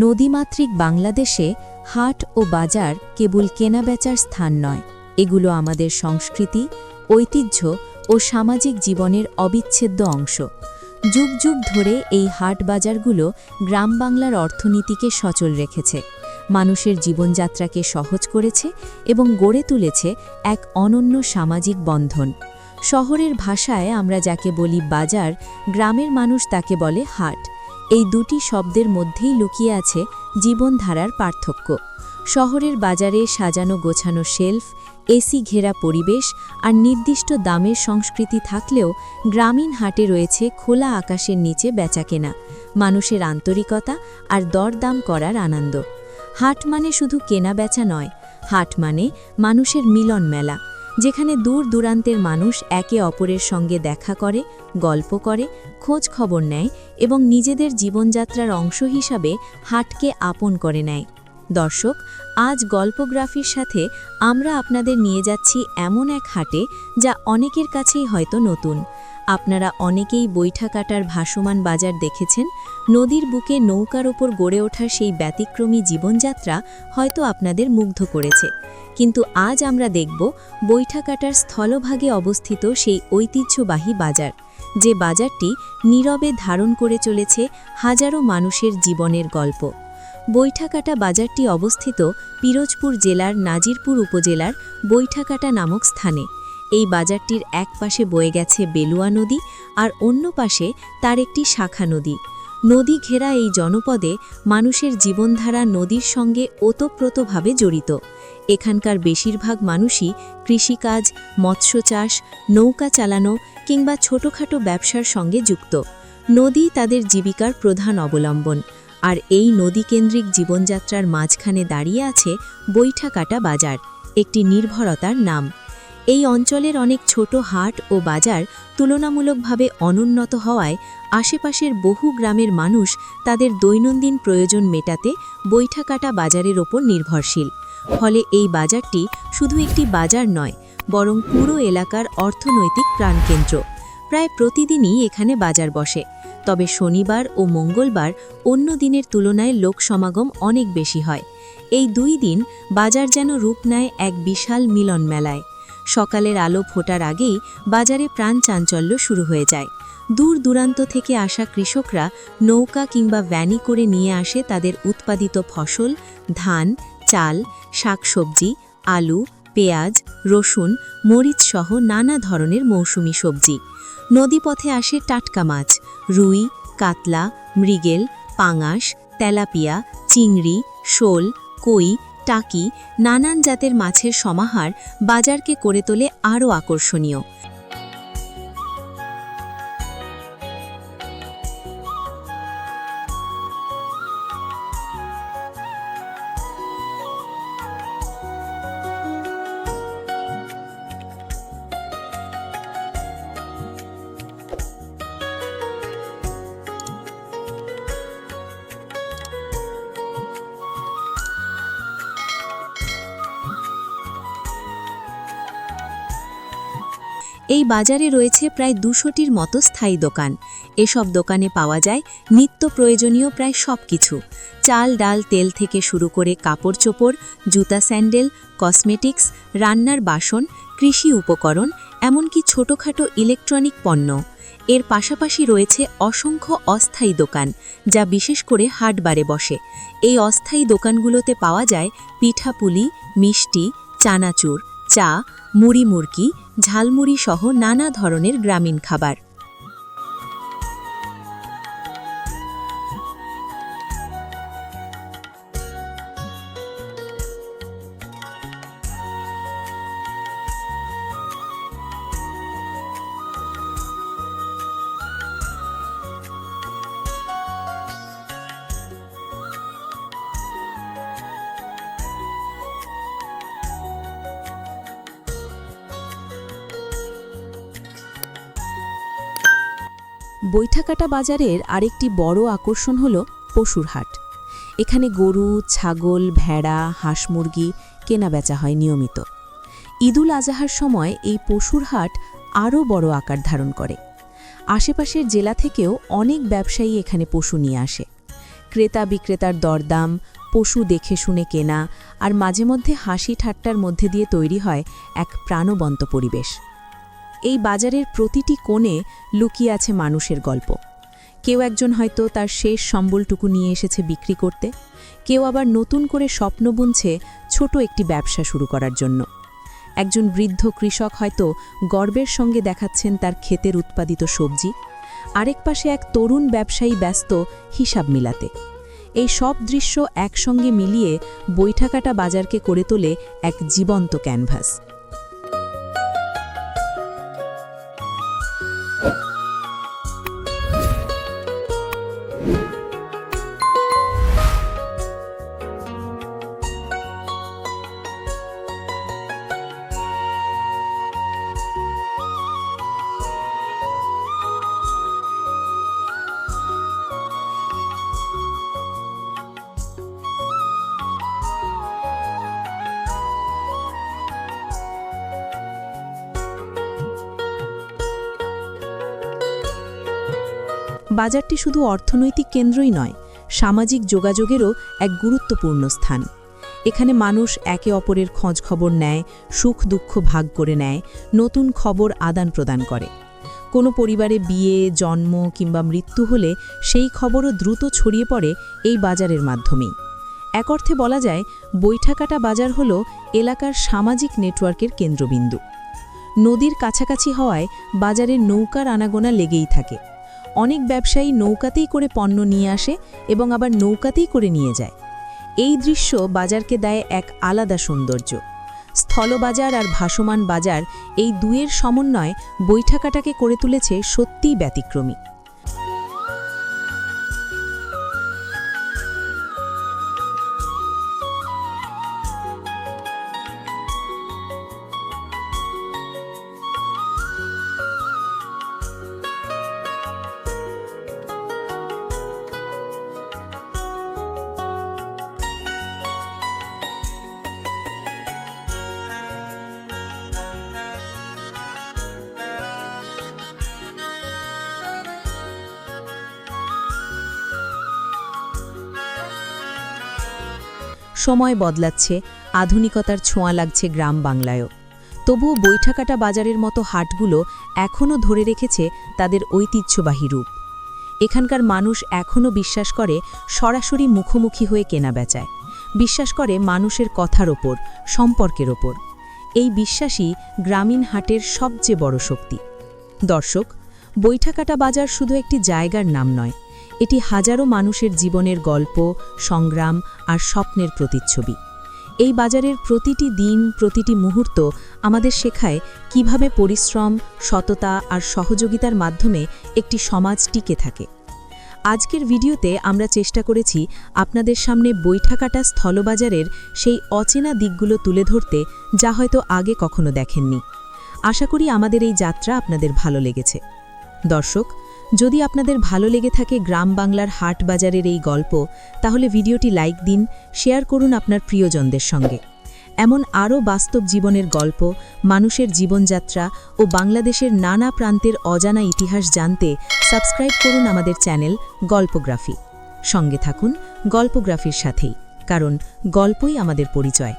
নদীমাতৃক বাংলাদেশে হাট ও বাজার কেবল কেনাবেচার স্থান নয়, এগুলো আমাদের সংস্কৃতি, ঐতিহ্য ও সামাজিক জীবনের অবিচ্ছেদ্য অংশ। যুগ যুগ ধরে এই হাট বাজারগুলো গ্রাম বাংলার অর্থনীতিকে সচল রেখেছে, মানুষের জীবনযাত্রাকে সহজ করেছে এবং গড়ে তুলেছে এক অনন্য সামাজিক বন্ধন। শহরের ভাষায় আমরা যাকে বলি বাজার, গ্রামের মানুষ তাকে বলে হাট। এই দুটি শব্দের মধ্যেই লুকিয়ে আছে জীবনধারার পার্থক্য। শহরের বাজারে সাজানো গোছানো শেলফ, এসি ঘেরা পরিবেশ আর নির্দিষ্ট দামের সংস্কৃতি থাকলেও গ্রামীণ হাটে রয়েছে খোলা আকাশের নিচে বেচাকেনা, মানুষের আন্তরিকতা আর দরদাম করার আনন্দ। হাট মানে শুধু কেনা বেচা নয়, হাট মানে মানুষের মিলন মেলা, যেখানে দূর দূরান্তের মানুষ একে অপরের সঙ্গে দেখা করে, গল্প করে, খোঁজ খবর নেয় এবং নিজেদের জীবনযাত্রার অংশ হিসাবে হাটকে আপন করে নেয়। দর্শক, আজ গল্পগ্রাফির সাথে আমরা আপনাদের নিয়ে যাচ্ছি এমন এক হাটে যা অনেকের কাছেই হয়তো নতুন। আপনারা অনেকেই বৈঠাকাটার ভাসমান বাজার দেখেছেন, নদীর বুকে নৌকার ওপর গড়ে ওঠা সেই ব্যতিক্রমী জীবনযাত্রা হয়তো আপনাদের মুগ্ধ করেছে। কিন্তু আজ আমরা দেখব বৈঠাকাটার স্থলভাগে অবস্থিত সেই ঐতিহ্যবাহী বাজার, যে বাজারটি নীরবে ধারণ করে চলেছে হাজারো মানুষের জীবনের গল্প। বৈঠাকাটা বাজারটি অবস্থিত পিরোজপুর জেলার নাজিরপুর উপজেলার বৈঠাকাটা নামক স্থানে। এই বাজারটির এক পাশে বয়ে গেছে বেলুয়া নদী আর অন্য পাশে তার একটি শাখা নদী। নদী ঘেরা এই জনপদে মানুষের জীবনধারা নদীর সঙ্গে ওতপ্রোতভাবে জড়িত। এখানকার বেশিরভাগ মানুষই কৃষিকাজ, মৎস্য চাষ, নৌকা চালানো কিংবা ছোটখাটো ব্যবসার সঙ্গে যুক্ত। নদী তাদের জীবিকার প্রধান অবলম্বন, আর এই নদীকেন্দ্রিক জীবনযাত্রার মাঝখানে দাঁড়িয়ে আছে বৈঠাকাটা বাজার, একটি নির্ভরতার নাম। এই অঞ্চলের অনেক ছোট হাট ও বাজার তুলনামূলকভাবে অনুন্নত হওয়ায় আশেপাশের বহু গ্রামের মানুষ তাদের দৈনন্দিন প্রয়োজন মেটাতে বৈঠাকাটা বাজারের ওপর নির্ভরশীল। ফলে এই বাজারটি শুধু একটি বাজার নয়, বরং পুরো এলাকার অর্থনৈতিক প্রাণকেন্দ্র। প্রায় প্রতিদিনই এখানে বাজার বসে, তবে শনিবার ও মঙ্গলবার অন্য দিনের তুলনায় লোক সমাগম অনেক বেশি হয়। এই দুই দিন বাজার যেন রূপ নেয় এক বিশাল মিলন মেলায়। সকালের আলো ফোটার আগেই বাজারে প্রাণ চাঞ্চল্য শুরু হয়ে যায়। দূর দূরান্ত থেকে আসা কৃষকরা নৌকা কিংবা ভ্যানি করে নিয়ে আসে তাদের উৎপাদিত ফসল, ধান, চাল, শাকসবজি, আলু, পেঁয়াজ, রসুন, মরিচ সহ নানা ধরনের মৌসুমি সবজি। নদীপথে আসে টাটকা মাছ, রুই, কাতলা, মৃগেল, পাঙাশ, তেলাপিয়া, চিংড়ি, শোল, কই, টাকি, নানান জাতের মাছের সমাহার বাজারকে করে তোলে আরও আকর্ষণীয়। এই বাজারে রয়েছে প্রায় ২০০টির মতো স্থায়ী দোকান। এসব দোকানে পাওয়া যায় নিত্য প্রয়োজনীয় প্রায় সব কিছু, চাল ডাল তেল থেকে শুরু করে কাপড় চোপড়, জুতা স্যান্ডেল, কসমেটিক্স, রান্নার বাসন, কৃষি উপকরণ, এমনকি ছোটখাটো ইলেকট্রনিক পণ্য। এর পাশাপাশি রয়েছে অসংখ্য অস্থায়ী দোকান, যা বিশেষ করে হাটবারে বসে। এই অস্থায়ী দোকানগুলোতে পাওয়া যায় পিঠাপুলি, মিষ্টি, চানাচুর, চা, মুড়ি মুরকি, ঝালমুড়ি সহ নানা ধরনের গ্রামীণ খাবার। বৈঠাকাটা বাজারের আরেকটি বড় আকর্ষণ হল পশুর হাট। এখানে গরু, ছাগল, ভেড়া, হাঁস মুরগি কেনাবেচা হয় নিয়মিত। ঈদুল আজহার সময় এই পশুর হাট আরও বড় আকার ধারণ করে। আশেপাশের জেলা থেকেও অনেক ব্যবসায়ী এখানে পশু নিয়ে আসে। ক্রেতা বিক্রেতার দরদাম, পশু দেখে শুনে কেনা আর মাঝে মধ্যে হাসি ঠাট্টার মধ্যে দিয়ে তৈরি হয় এক প্রাণবন্ত পরিবেশ। এই বাজারের প্রতিটি কোণে লুকিয়ে আছে মানুষের গল্প। কেউ একজন হয়তো তার শেষ সম্বলটুকু নিয়ে এসেছে বিক্রি করতে, কেউ আবার নতুন করে স্বপ্ন বুনছে ছোট একটি ব্যবসা শুরু করার জন্য। একজন বৃদ্ধ কৃষক হয়তো গর্বের সঙ্গে দেখাচ্ছেন তার ক্ষেতের উৎপাদিত সবজি, আরেক পাশে এক তরুণ ব্যবসায়ী ব্যস্ত হিসাব মিলাতে। এই সব দৃশ্য একসঙ্গে মিলিয়ে বৈঠাকাটা বাজারকে করে তোলে এক জীবন্ত ক্যানভাস। বাজারটি শুধু অর্থনৈতিক কেন্দ্রই নয়, সামাজিক যোগাযোগেরও এক গুরুত্বপূর্ণ স্থান। এখানে মানুষ একে অপরের খোঁজ খবর নেয়, সুখ দুঃখ ভাগ করে নেয়, নতুন খবর আদান প্রদান করে। কোনো পরিবারে বিয়ে, জন্ম কিংবা মৃত্যু হলে সেই খবরও দ্রুত ছড়িয়ে পড়ে এই বাজারের মাধ্যমেই। এক অর্থে বলা যায়, বৈঠাকাটা বাজার হল এলাকার সামাজিক নেটওয়ার্কের কেন্দ্রবিন্দু। নদীর কাছাকাছি হওয়ায় বাজারের নৌকার আনাগোনা লেগেই থাকে। অনেক ব্যবসায়ী নৌকাতেই করে পণ্য নিয়ে আসে এবং আবার নৌকাতেই করে নিয়ে যায়। এই দৃশ্য বাজারকে দেয় এক আলাদা সৌন্দর্য। স্থলবাজার আর ভাসমান বাজার, এই দুয়ের সমন্বয় বৈঠাকাটাকে করে তুলেছে সত্যিই ব্যতিক্রমী। সময় বদলাচ্ছে, আধুনিকতার ছোঁয়া লাগছে গ্রাম বাংলায়ও। তবুও বৈঠাকাটা বাজারের মতো হাটগুলো এখনও ধরে রেখেছে তাদের ঐতিহ্যবাহী রূপ। এখানকার মানুষ এখনও বিশ্বাস করে সরাসরি মুখোমুখি হয়ে কেনা বেচায়, বিশ্বাস করে মানুষের কথার ওপর, সম্পর্কের ওপর। এই বিশ্বাসই গ্রামীণ হাটের সবচেয়ে বড় শক্তি। দর্শক, বৈঠাকাটা বাজার শুধু একটি জায়গার নাম নয়, এটি হাজারো মানুষের জীবনের গল্প, সংগ্রাম আর স্বপ্নের প্রতিচ্ছবি। এই বাজারের প্রতিটি দিন, প্রতিটি মুহূর্ত আমাদের শেখায় কিভাবে পরিশ্রম, সততা আর সহযোগিতার মাধ্যমে একটি সমাজ টিকে থাকে। আজকের ভিডিওতে আমরা চেষ্টা করেছি আপনাদের সামনে বৈঠাকাটা স্থলবাজারের সেই অচেনা দিকগুলো তুলে ধরতে, যা হয়তো আগে কখনো দেখেননি। আশা করি আমাদের এই যাত্রা আপনাদের ভালো লেগেছে। দর্শক, যদি আপনাদের ভালো লেগে থাকে গ্রাম বাংলার হাট বাজারের এই গল্প, তাহলে ভিডিওটি লাইক দিন, শেয়ার করুন আপনার প্রিয়জনদের সঙ্গে। এমন আরও বাস্তব জীবনের গল্প, মানুষের জীবনযাত্রা ও বাংলাদেশের নানা প্রান্তের অজানা ইতিহাস জানতে সাবস্ক্রাইব করুন আমাদের চ্যানেল গল্পগ্রাফি। সঙ্গে থাকুন গল্পগ্রাফির সাথেই, কারণ গল্পই আমাদের পরিচয়।